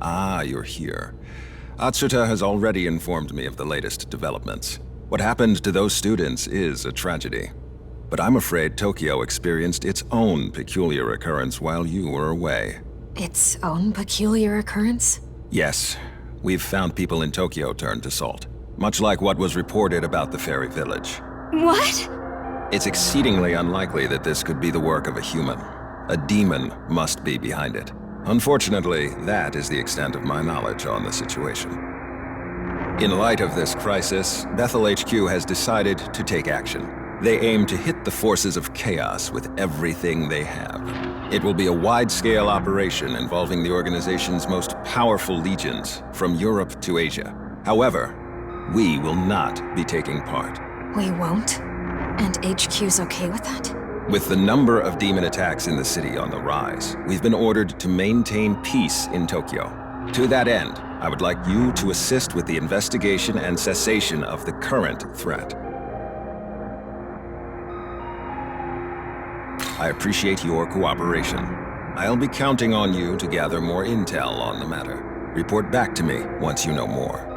Ah, you're here. Atsuta has already informed me of the latest developments. What happened to those students is a tragedy. But I'm afraid Tokyo experienced its own peculiar occurrence while you were away. Its own peculiar occurrence? Yes, we've found people in Tokyo turned to salt. Much like what was reported about the fairy village. What? It's exceedingly unlikely that this could be the work of a human. A demon must be behind it. Unfortunately, that is the extent of my knowledge on the situation. In light of this crisis, Bethel HQ has decided to take action. They aim to hit the forces of chaos with everything they have. It will be a wide-scale operation involving the organization's most powerful legions, from Europe to Asia. However, we will not be taking part. We won't? And HQ's okay with that? With the number of demon attacks in the city on the rise, we've been ordered to maintain peace in Tokyo. To that end, I would like you to assist with the investigation and cessation of the current threat. I appreciate your cooperation. I'll be counting on you to gather more intel on the matter. Report back to me once you know more.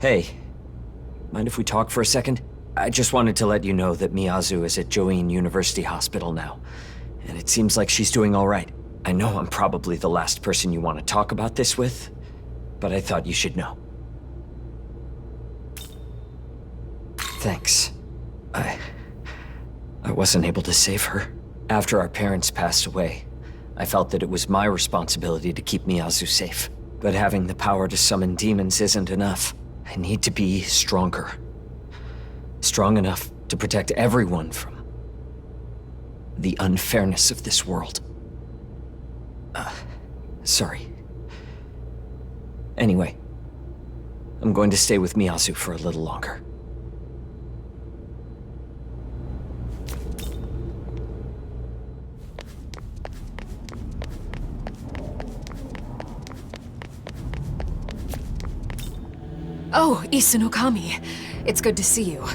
Hey, mind if we talk for a second? I just wanted to let you know that Miyazu is at Join University Hospital now, and it seems like she's doing all right. I know I'm probably the last person you want to talk about this with, but I thought you should know. Thanks. I wasn't able to save her. After our parents passed away, I felt that it was my responsibility to keep Miyazu safe. But having the power to summon demons isn't enough. I need to be stronger. Strong enough to protect everyone from the unfairness of this world. Sorry. Anyway, I'm going to stay with Miyazu for a little longer. Oh, Isunokami. It's good to see you.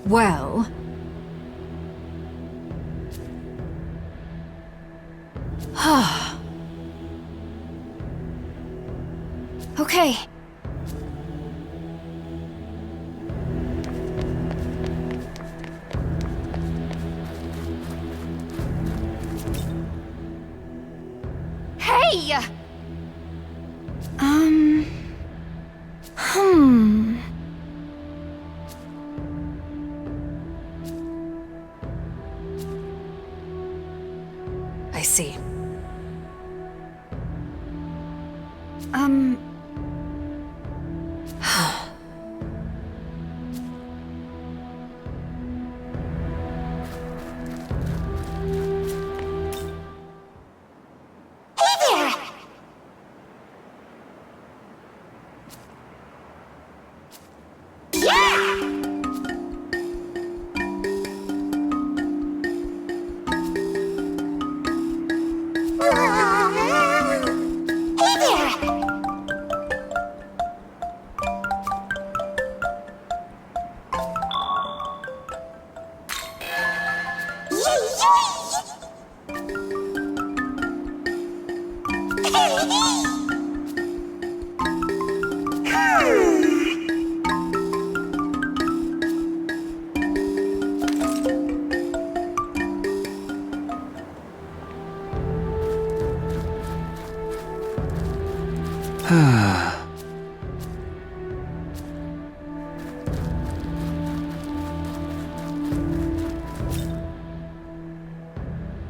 Well... Okay. Hey! I see.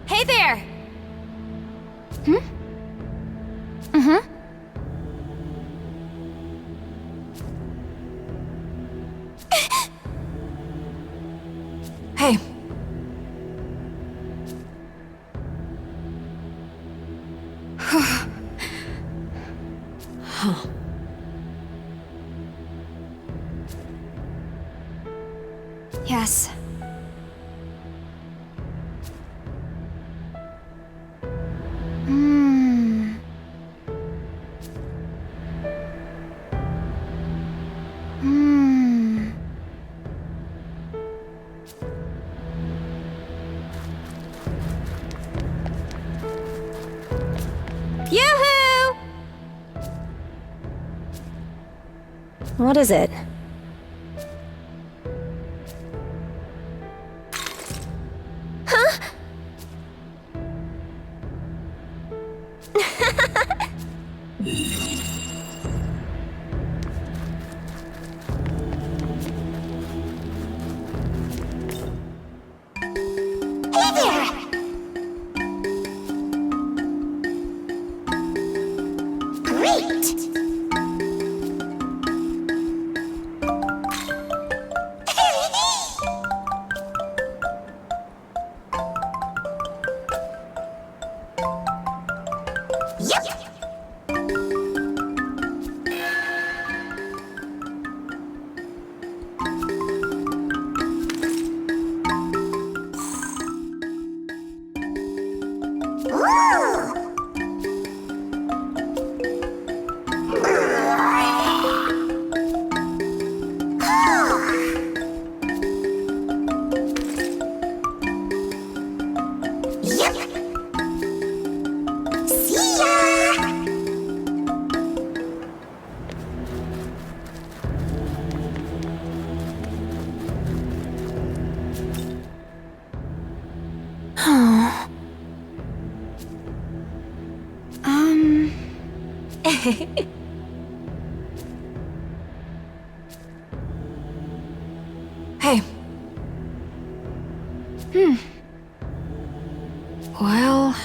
Hey there! Hmm? Mm-hmm. Hey. Huh. Yes, What is it? Hey. Well...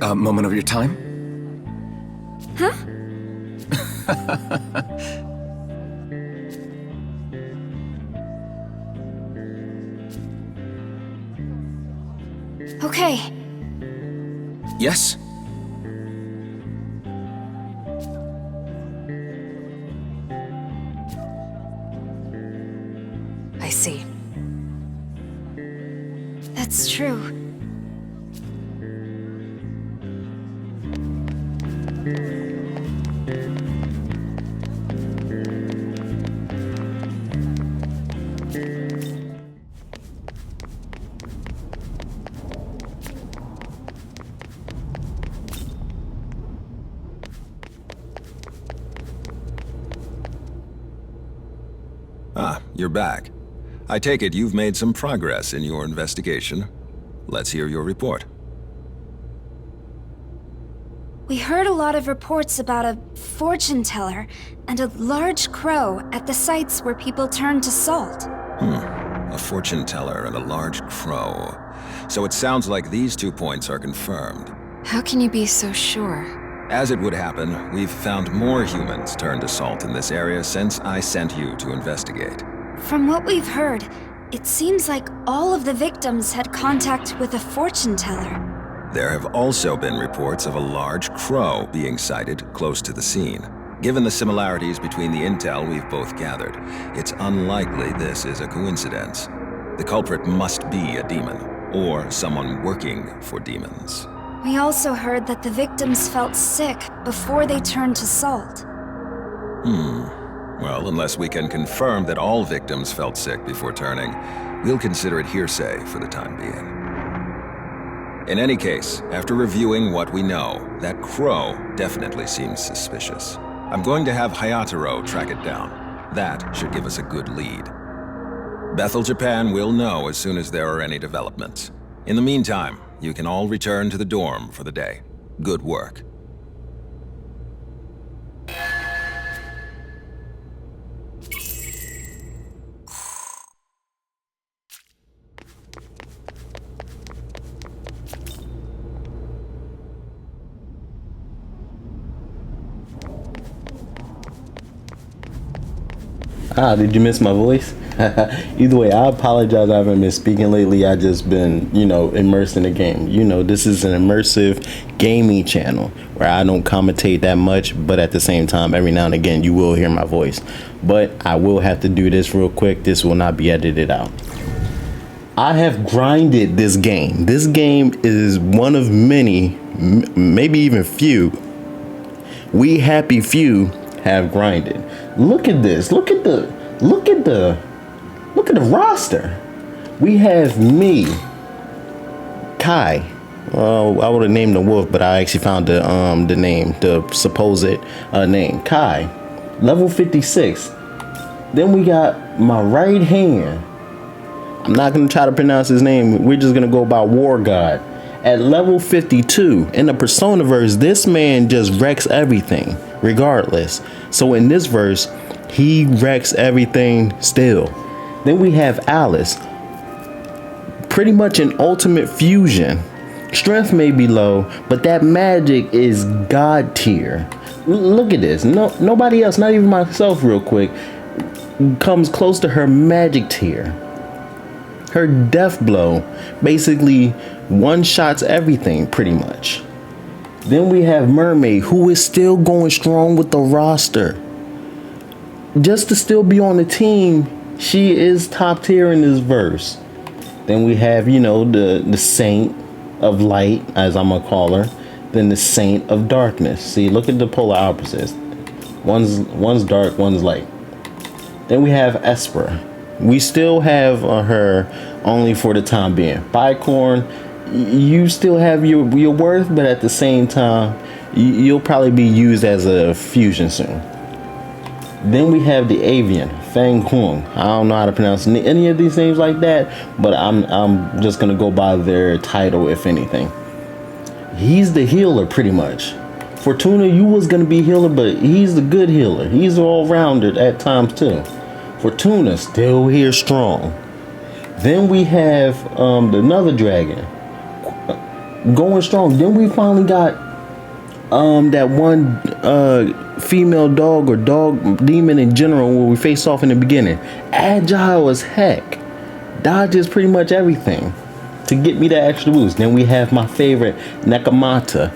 A moment of your time? Huh? Okay. Yes? I see. That's true. Ah, you're back. I take it you've made some progress in your investigation. Let's hear your report. We heard a lot of reports about a fortune teller and a large crow at the sites where people turn to salt. A fortune teller and a large crow. So it sounds like these 2 points are confirmed. How can you be so sure? As it would happen, we've found more humans turned to salt in this area since I sent you to investigate. From what we've heard, it seems like all of the victims had contact with a fortune teller. There have also been reports of a large crow being sighted close to the scene. Given the similarities between the intel we've both gathered, it's unlikely this is a coincidence. The culprit must be a demon, or someone working for demons. We also heard that the victims felt sick before they turned to salt. Well, unless we can confirm that all victims felt sick before turning, we'll consider it hearsay for the time being. In any case, after reviewing what we know, that crow definitely seems suspicious. I'm going to have Hayataro track it down. That should give us a good lead. Bethel, Japan will know as soon as there are any developments. In the meantime, you can all return to the dorm for the day. Good work. Did you miss my voice? Either way, I apologize. I haven't been speaking lately. I just been, immersed in the game. This is an immersive gaming channel where I don't commentate that much, but at the same time, every now and again, you will hear my voice. But I will have to do this real quick. This will not be edited out. I have grinded this game. This game is one of many maybe even few, we happy few have grinded. Look at this. Look at the roster. We have me, Kai. I would have named the wolf, but I actually found the name, the supposed name, Kai, level 56. Then we got my right hand. I'm not gonna try to pronounce his name. We're just gonna go by War God. At level 52, in the Persona verse, this man just wrecks everything, regardless. So in this verse, he wrecks everything still. Then we have Alice, pretty much an ultimate fusion. Strength may be low, but that magic is God tier. Look at this. Nobody else, not even myself, real quick, comes close to her magic tier. Her death blow basically one-shots everything, pretty much. Then we have Mermaid, who is still going strong with the roster. Just to still be on the team, she is top tier in this verse. Then we have, you know, the Saint of Light, as I'm gonna call her. Then the Saint of Darkness. See, look at the polar opposites. One's dark, one's light. Then we have Esper. We still have her only for the time being. Bicorn, you still have your worth, but at the same time, you'll probably be used as a fusion soon. Then we have the Avian, Fang Huang. I don't know how to pronounce any of these names like that, but I'm just gonna go by their title, if anything. He's the healer, pretty much. Fortuna, you was gonna be healer, but he's the good healer. He's all-rounder at times too. Fortuna still here strong. Then we have another dragon going strong. Then we finally got that one female dog or dog demon in general where we faced off in the beginning. Agile as heck. Dodges pretty much everything to get me that extra boost. Then we have my favorite, Nekomata.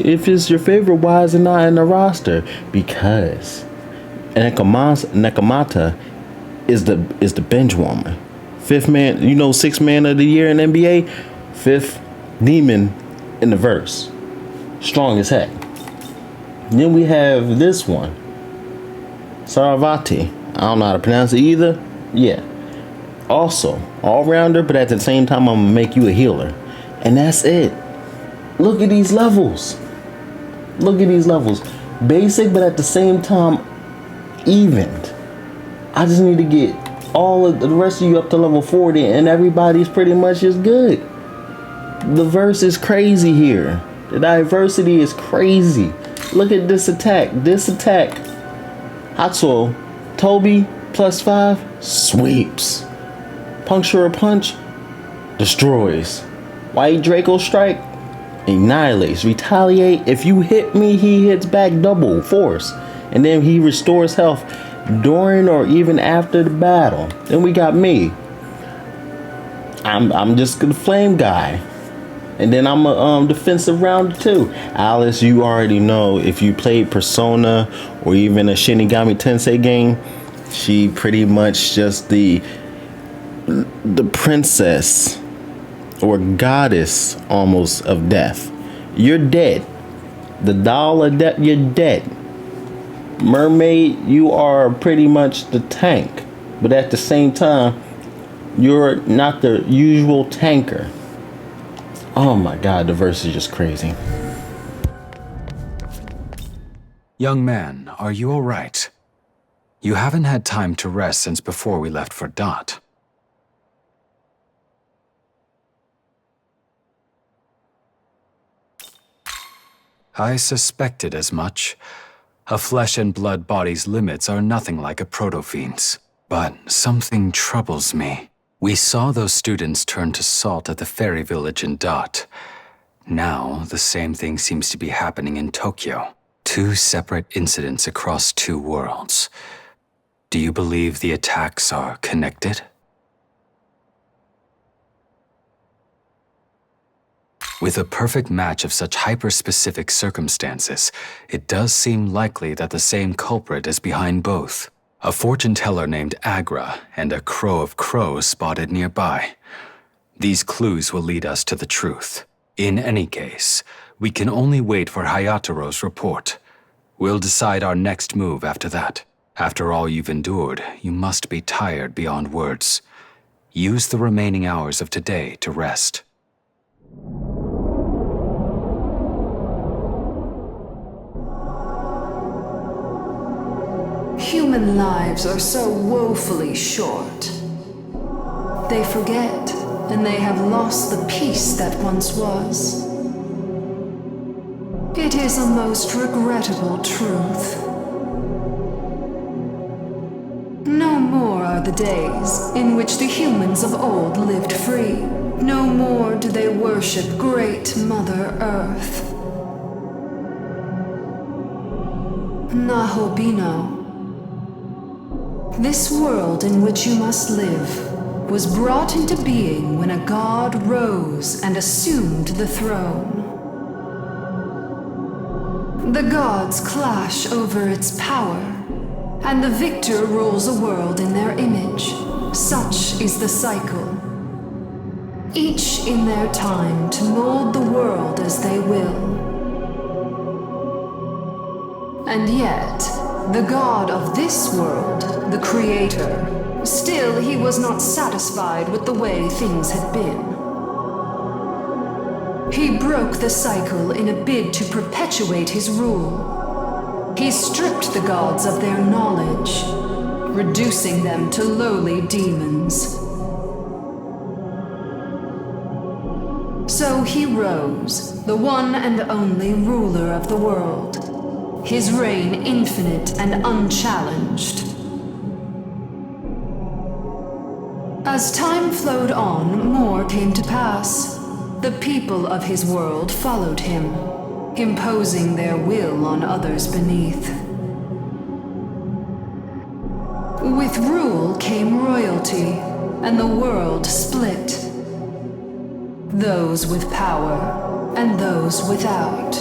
If it's your favorite, why is it not in the roster? Because Nekomata is the bench warmer. Fifth man, you know, sixth man of the year in NBA. Fifth demon in the verse. Strong as heck. Then we have this one, Saravati. I don't know how to pronounce it either. Yeah. Also, all-rounder, but at the same time, I'm gonna make you a healer. And that's it. Look at these levels. Look at these levels. Basic, but at the same time, evened. I just need to get all of the rest of you up to level 40, and everybody's pretty much as good. The verse is crazy here. The diversity is crazy. Look at this attack. This attack. Hatsuo, Toby, +5, sweeps. Puncture a punch, destroys. White Draco strike, annihilates. Retaliate. If you hit me, he hits back double force. And then he restores health during or even after the battle. Then we got me. I'm just the flame guy. And then I'm a defensive rounder too. Alice, you already know, if you played Persona or even a Shinigami Tensei game, she pretty much just the princess or goddess almost of death. You're dead. The doll of death, you're dead. Mermaid, you are pretty much the tank. But at the same time, you're not the usual tanker. Oh my god, the verse is just crazy. Young man, are you all right? You haven't had time to rest since before we left for Dot. I suspected as much. A flesh and blood body's limits are nothing like a proto-fiend's. But something troubles me. We saw those students turn to salt at the fairy village in Dot. Now, the same thing seems to be happening in Tokyo. Two separate incidents across two worlds. Do you believe the attacks are connected? With a perfect match of such hyper-specific circumstances, it does seem likely that the same culprit is behind both. A fortune teller named Agra and a crow of crows spotted nearby. These clues will lead us to the truth. In any case, We can only wait for Hayataro's report. We'll decide our next move after that. After all you've endured, you must be tired beyond words. Use the remaining hours of today to rest. Human lives are so woefully short. They forget, and they have lost the peace that once was. It is a most regrettable truth. No more are the days in which the humans of old lived free. No more do they worship great Mother Earth. Nahobino. This world in which you must live was brought into being when a god rose and assumed the throne. The gods clash over its power, and the victor rules a world in their image. Such is the cycle. Each in their time to mold the world as they will. And yet, the god of this world, the creator, still he was not satisfied with the way things had been. He broke the cycle in a bid to perpetuate his rule. He stripped the gods of their knowledge, reducing them to lowly demons. So he rose, the one and only ruler of the world. His reign infinite and unchallenged. As time flowed on, more came to pass. The people of his world followed him, imposing their will on others beneath. With rule came royalty, and the world split. Those with power, and those without.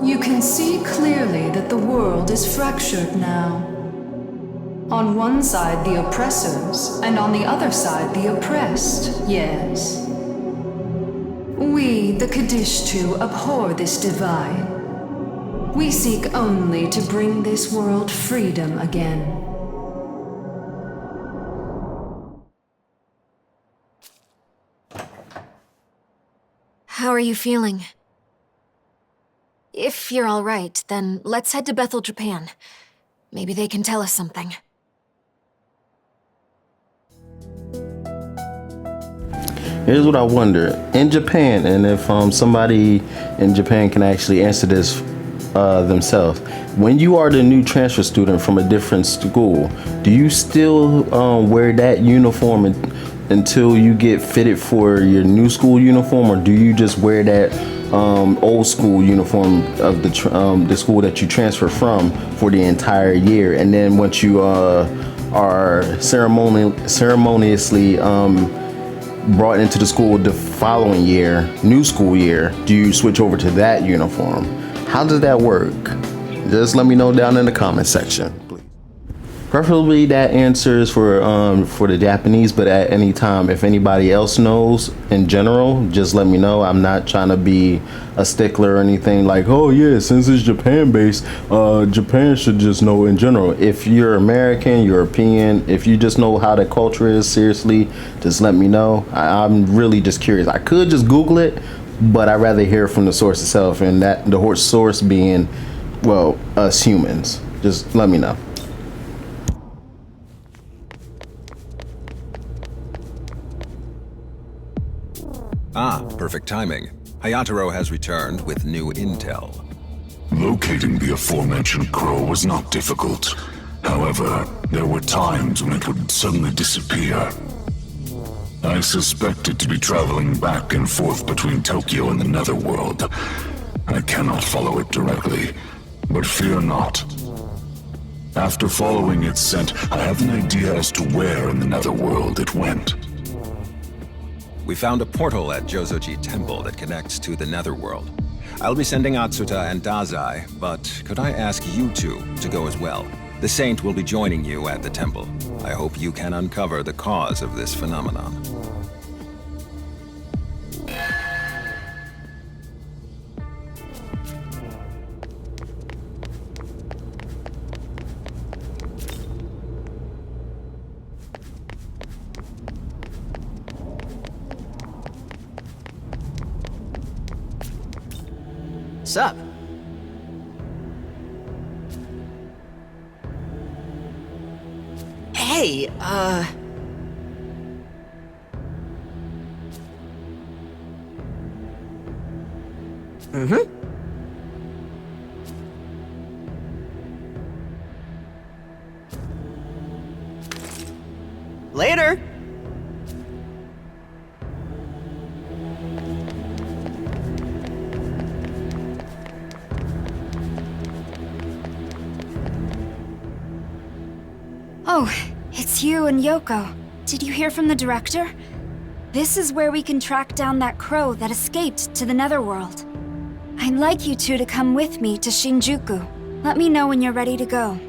You can see clearly that the world is fractured now. On one side the oppressors, and on the other side the oppressed, yes. We, the Kadishtu, abhor this divide. We seek only to bring this world freedom again. How are you feeling? If you're all right, then let's head to Bethel, Japan. Maybe they can tell us something. Here's what I wonder. In Japan, and if somebody in Japan can actually answer this themselves, when you are the new transfer student from a different school, do you still wear that uniform until you get fitted for your new school uniform, or do you just wear that old school uniform of the school that you transfer from for the entire year, and then once you are ceremoniously brought into the school the following year, new school year, do you switch over to that uniform? How does that work? Just let me know down in the comment section, please. Preferably that answer is for the Japanese, but at any time, if anybody else knows in general, just let me know. I'm not trying to be a stickler or anything like, oh yeah, since it's Japan based, Japan should just know in general. If you're American, European, if you just know how the culture is, seriously, just let me know. I'm really just curious. I could just Google it, but I'd rather hear from the source itself, and that the source being, well, us humans. Just let me know. Ah, perfect timing. Hayataro has returned with new intel. Locating the aforementioned crow was not difficult. However, there were times when it would suddenly disappear. I suspect it to be traveling back and forth between Tokyo and the Netherworld. I cannot follow it directly, but fear not. After following its scent, I have an idea as to where in the Netherworld it went. We found a portal at Jozoji Temple that connects to the Netherworld. I'll be sending Atsuta and Dazai, but could I ask you two to go as well? The Saint will be joining you at the temple. I hope you can uncover the cause of this phenomenon. What's up? Hey, Later! Oh, it's you and Yoko. Did you hear from the director? This is where we can track down that crow that escaped to the Netherworld. I'd like you two to come with me to Shinjuku. Let me know when you're ready to go.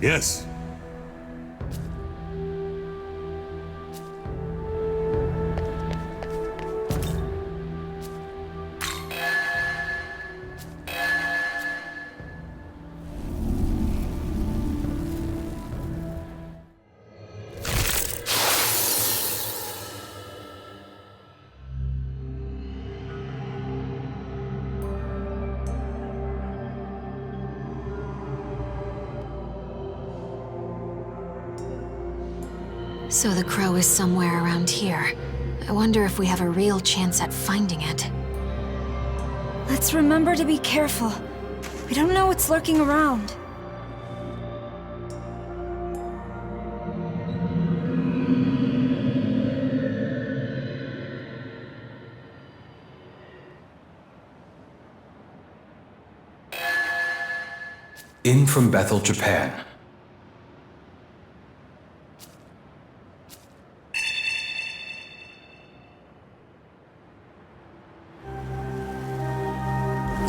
Yes. So the crow is somewhere around here. I wonder if we have a real chance at finding it. Let's remember to be careful. We don't know what's lurking around. In from Bethel, Japan.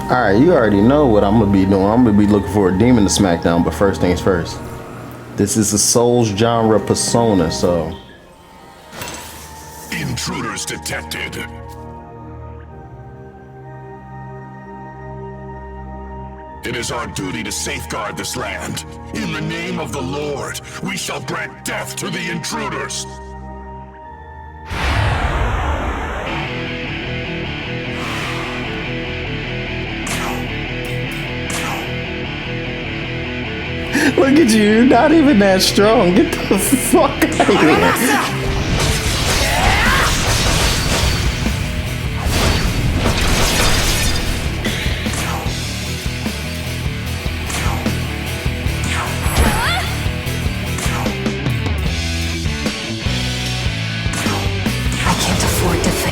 Alright, you already know what I'm gonna be doing. I'm gonna be looking for a demon to smack down, but first things first. This is a Souls genre persona, so. Intruders detected. It is our duty to safeguard this land. In the name of the Lord, we shall grant death to the intruders. Look at you, you're not even that strong. Get the fuck out of here. I can't afford to fail.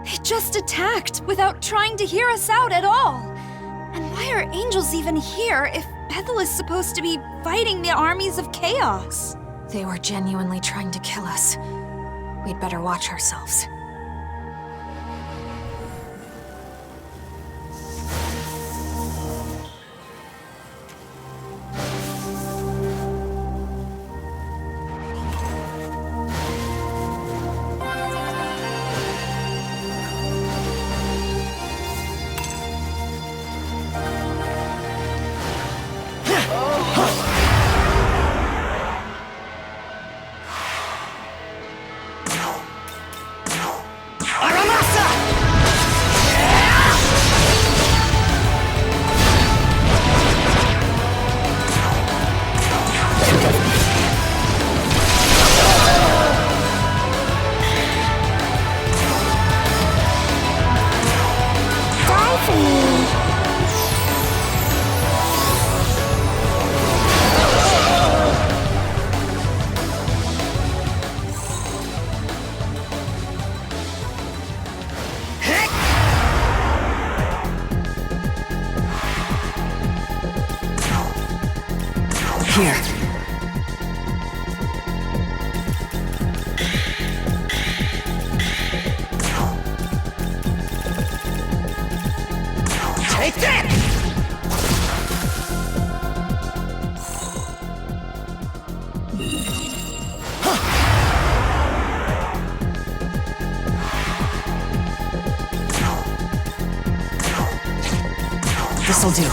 They just attacked without trying to hear us out at all. And why are angels even here if Bethel is supposed to be fighting the armies of chaos? They were genuinely trying to kill us. We'd better watch ourselves. Here. Take that! This'll do.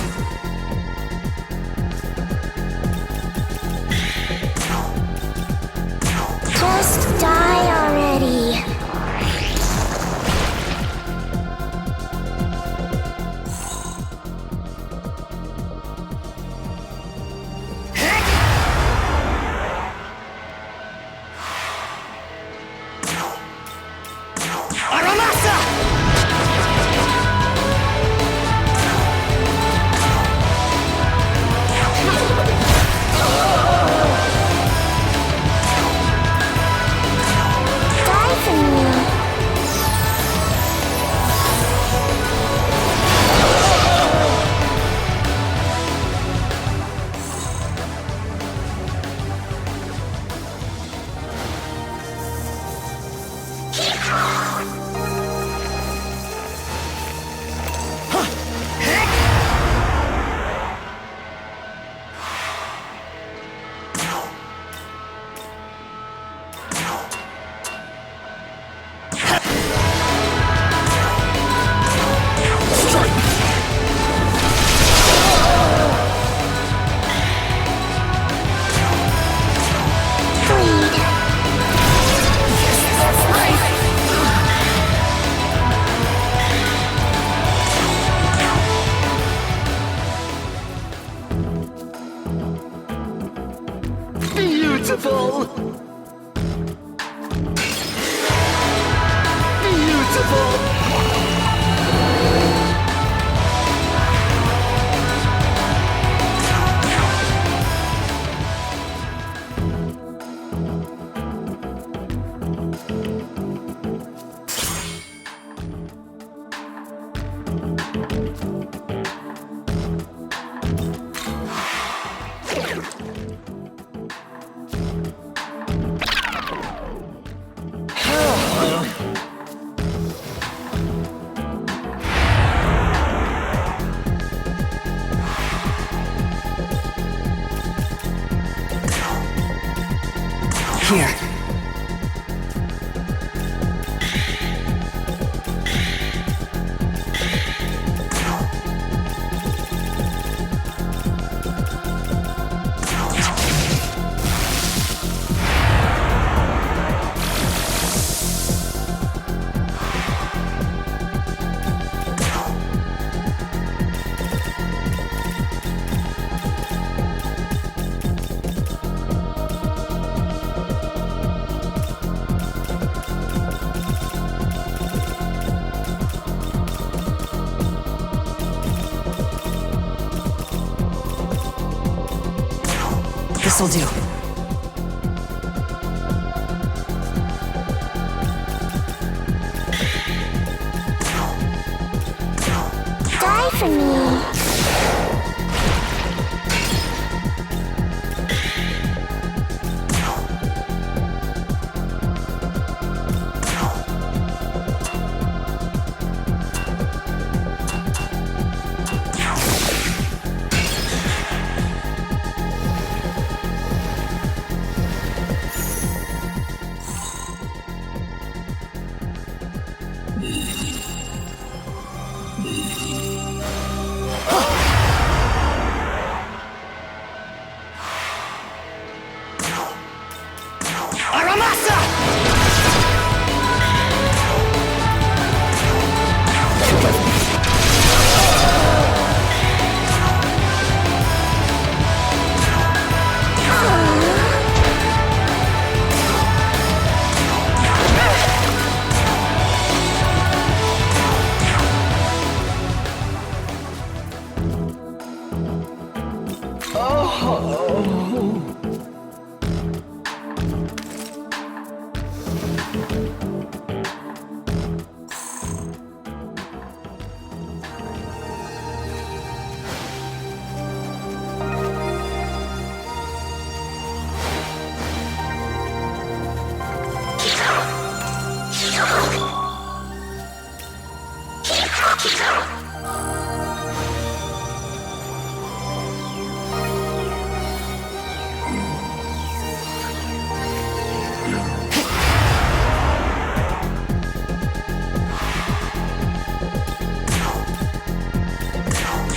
Just die already. Beautiful! Beautiful! Here. This'll do. Die for me.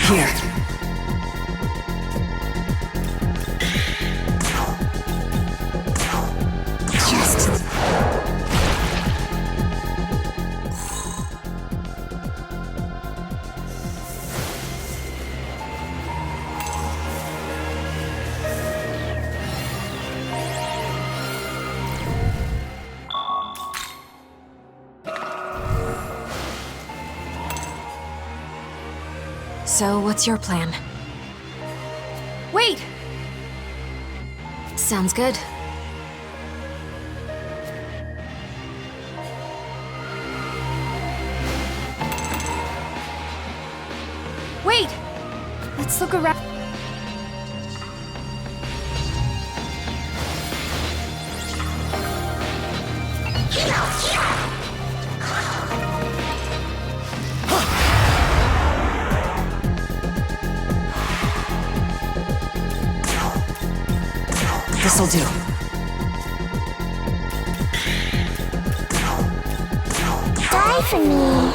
Here. Just... So, what's your plan? Wait! Sounds good. Wait! Let's look around. This'll do. Die for me.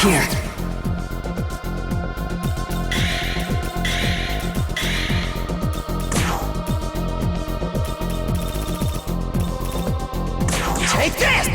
Here. Take this!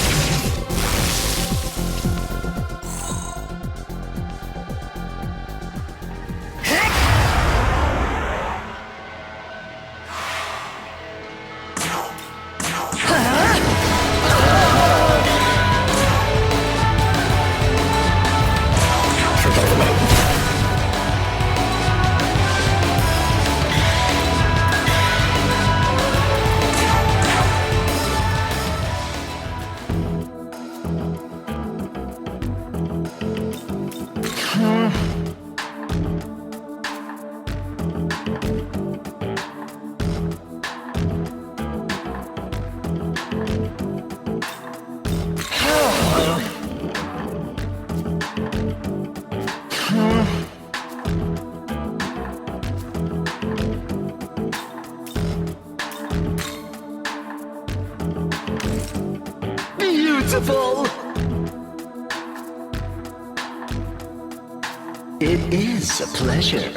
Beautiful! It is a pleasure.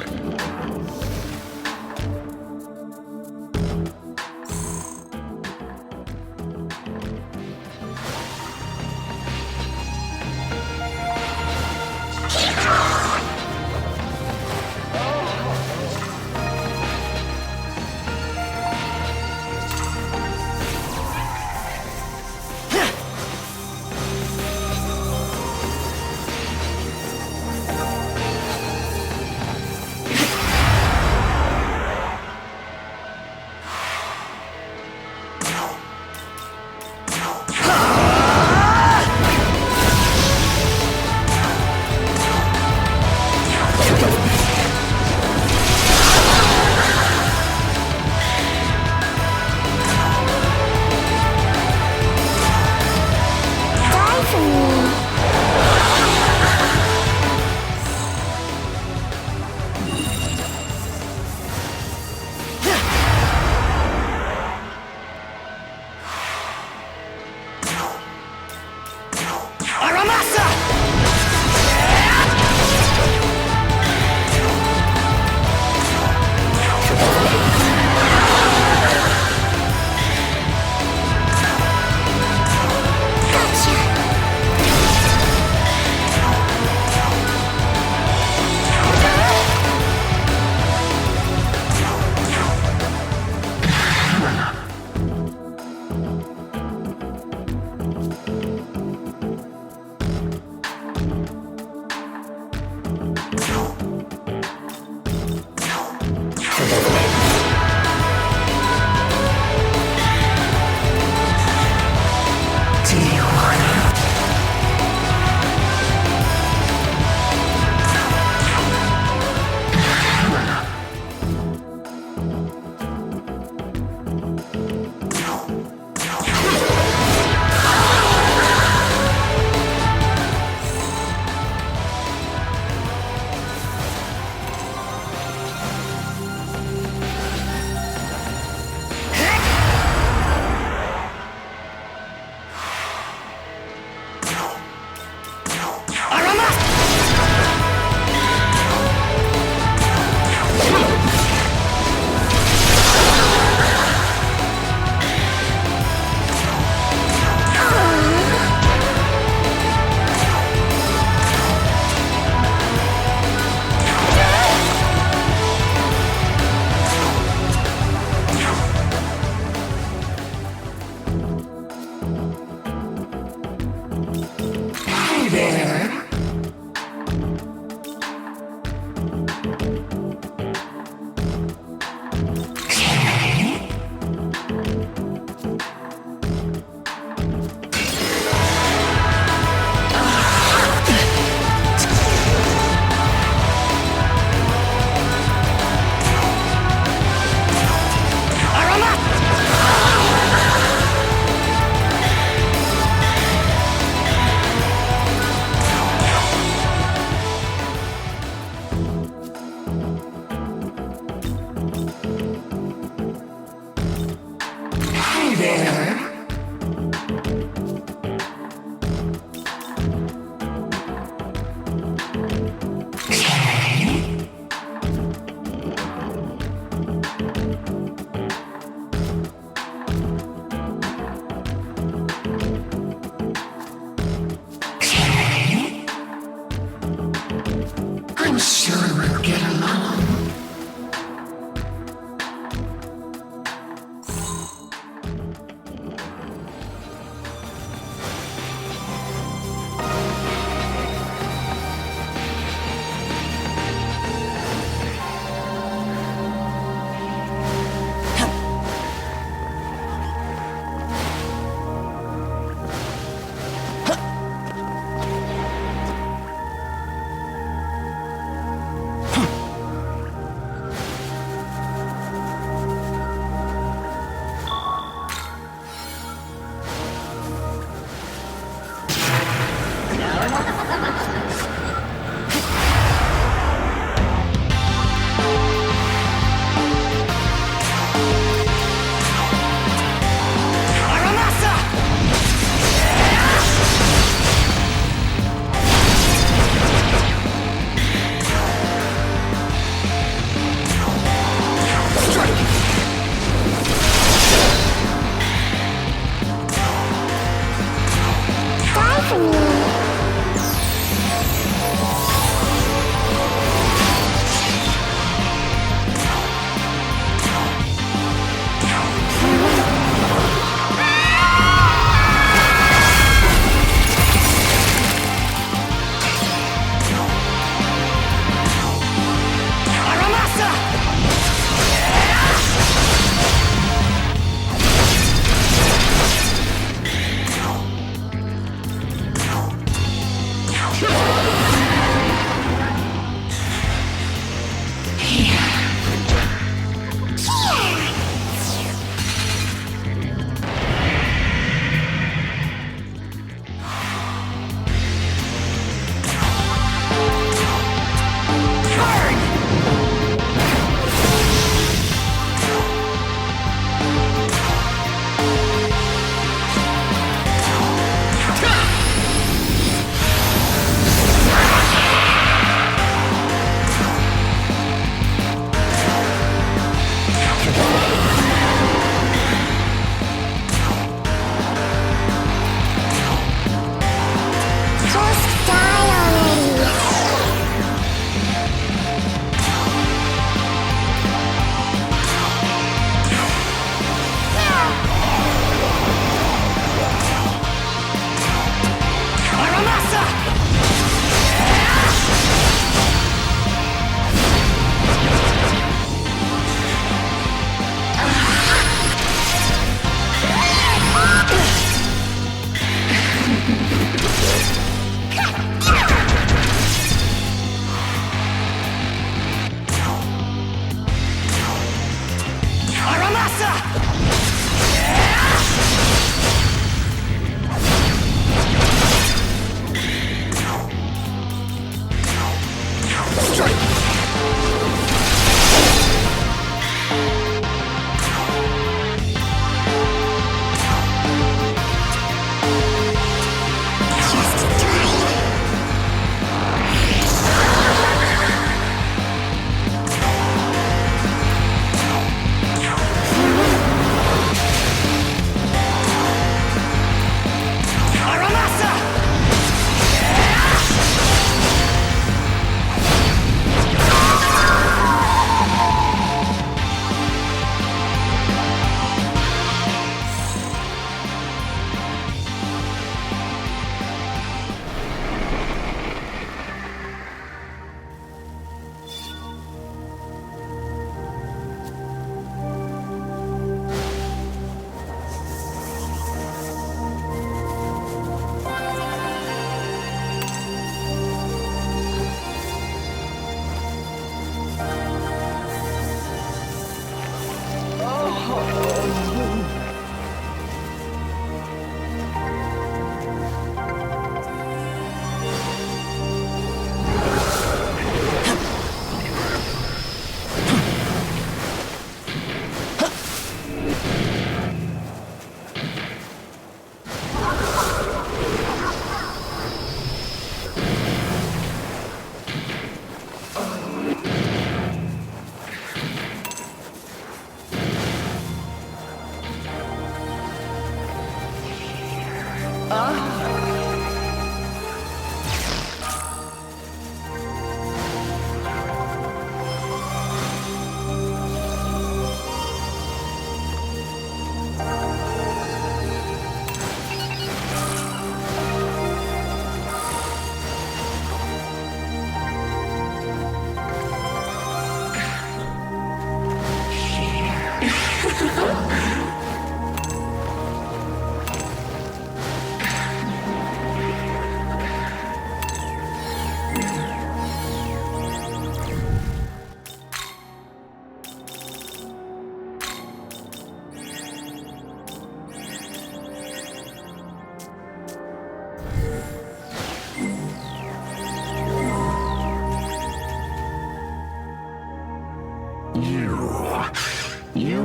there? I'm sure we'll get along.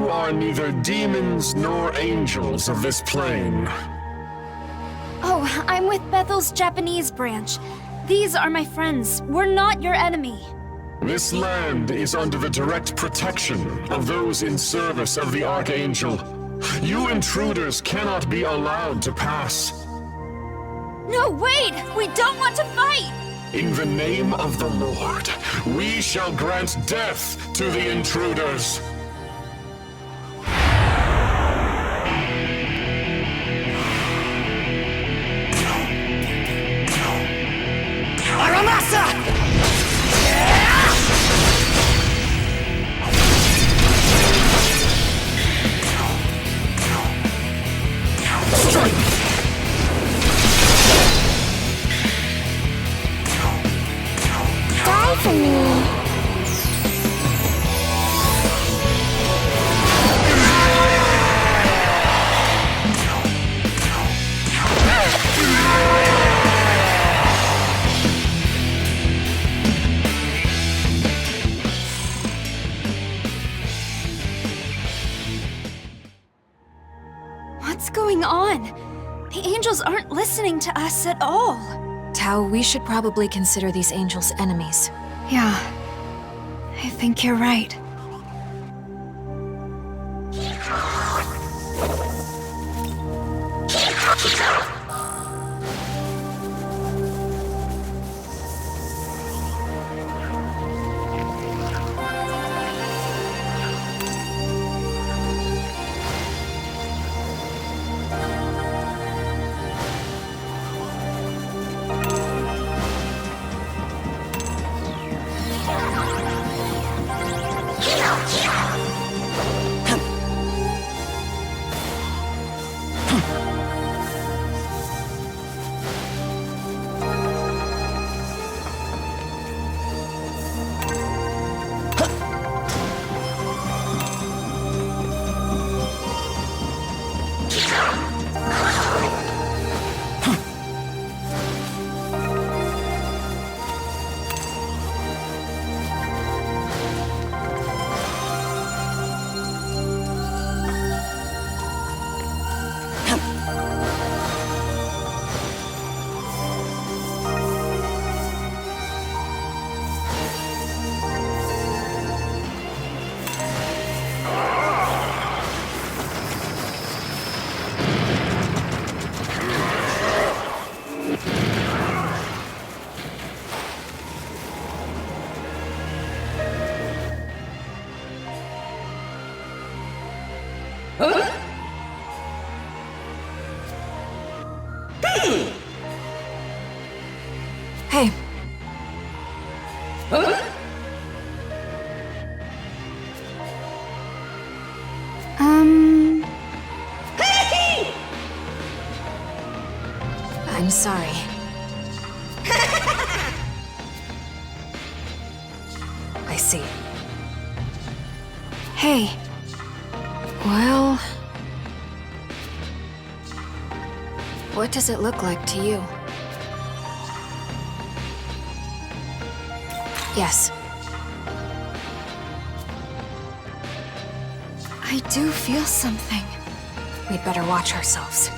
You are neither demons nor angels of this plane. Oh, I'm with Bethel's Japanese branch. These are my friends. We're not your enemy. This land is under the direct protection of those in service of the Archangel. You intruders cannot be allowed to pass. No, wait! We don't want to fight! In the name of the Lord, we shall grant death to the intruders. Aramasa! Die for me. What's going on? The angels aren't listening to us at all. Tao, we should probably consider these angels enemies. Yeah, I think you're right. Hey. I'm sorry. I see. Hey, Well... what does it look like to you? Yes. I do feel something. We'd better watch ourselves.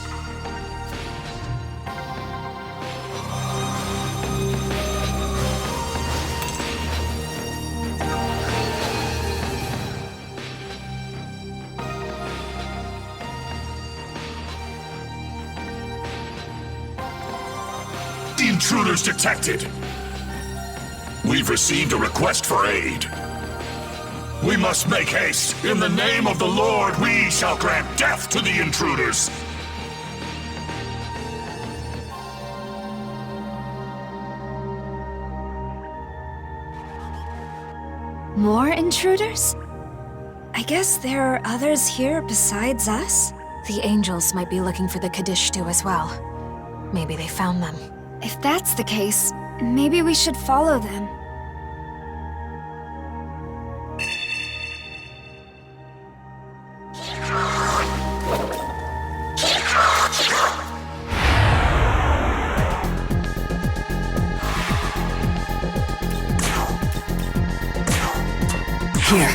Intruders detected! We've received a request for aid. We must make haste. In the name of the Lord, we shall grant death to the intruders. More intruders? I guess there are others here besides us? The angels might be looking for the Kadishtu as well. Maybe they found them. If that's the case, maybe we should follow them. Here.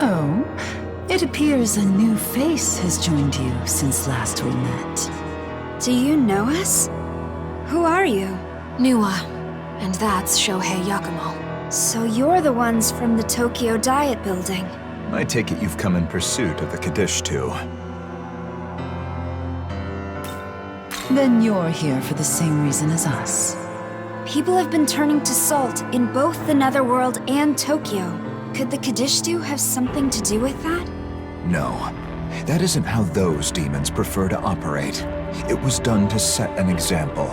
Oh, it appears a new face has joined you since last we met. Do you know us? Who are you? Nuwa. And that's Shohei Yakumo. So you're the ones from the Tokyo Diet Building. I take it you've come in pursuit of the Kaddish too. Then you're here for the same reason as us. People have been turning to salt in both the Netherworld and Tokyo. Could the Kadishtu have something to do with that? No. That isn't how those demons prefer to operate. It was done to set an example.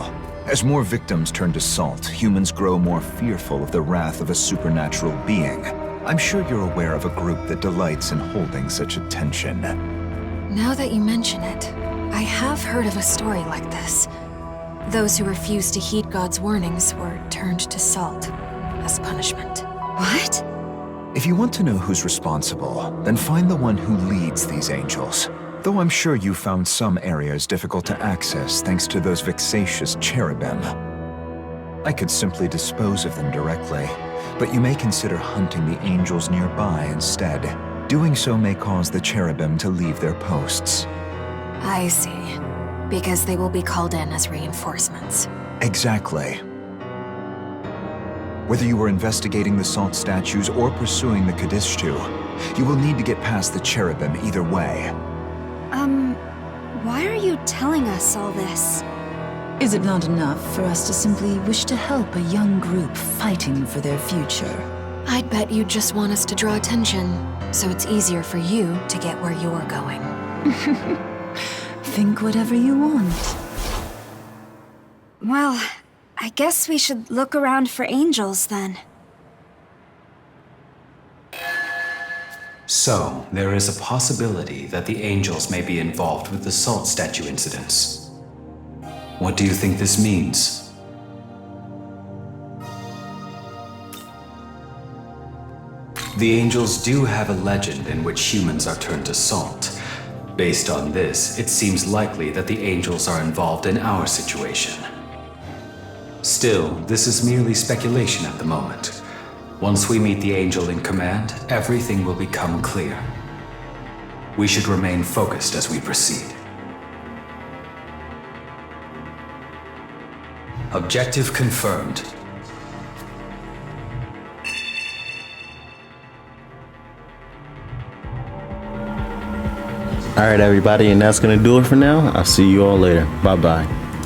As more victims turn to salt, humans grow more fearful of the wrath of a supernatural being. I'm sure you're aware of a group that delights in holding such attention. Now that you mention it, I have heard of a story like this. Those who refused to heed God's warnings were turned to salt as punishment. What? If you want to know who's responsible, then find the one who leads these angels. Though I'm sure you found some areas difficult to access thanks to those vexatious cherubim. I could simply dispose of them directly, but you may consider hunting the angels nearby instead. Doing so may cause the cherubim to leave their posts. I see. Because they will be called in as reinforcements. Exactly. Whether you are investigating the salt statues or pursuing the Kadishtu, you will need to get past the cherubim either way. Why are you telling us all this? Is it not enough for us to simply wish to help a young group fighting for their future? I'd bet you just want us to draw attention, so it's easier for you to get where you're going. Think whatever you want. Well, I guess we should look around for angels then. So, there is a possibility that the angels may be involved with the salt statue incidents. What do you think this means? The angels do have a legend in which humans are turned to salt. Based on this, it seems likely that the angels are involved in our situation. Still, this is merely speculation at the moment. Once we meet the angel in command, everything will become clear. We should remain focused as we proceed. Objective confirmed. All right, everybody, and that's gonna do it for now. I'll see you all later. Bye-bye.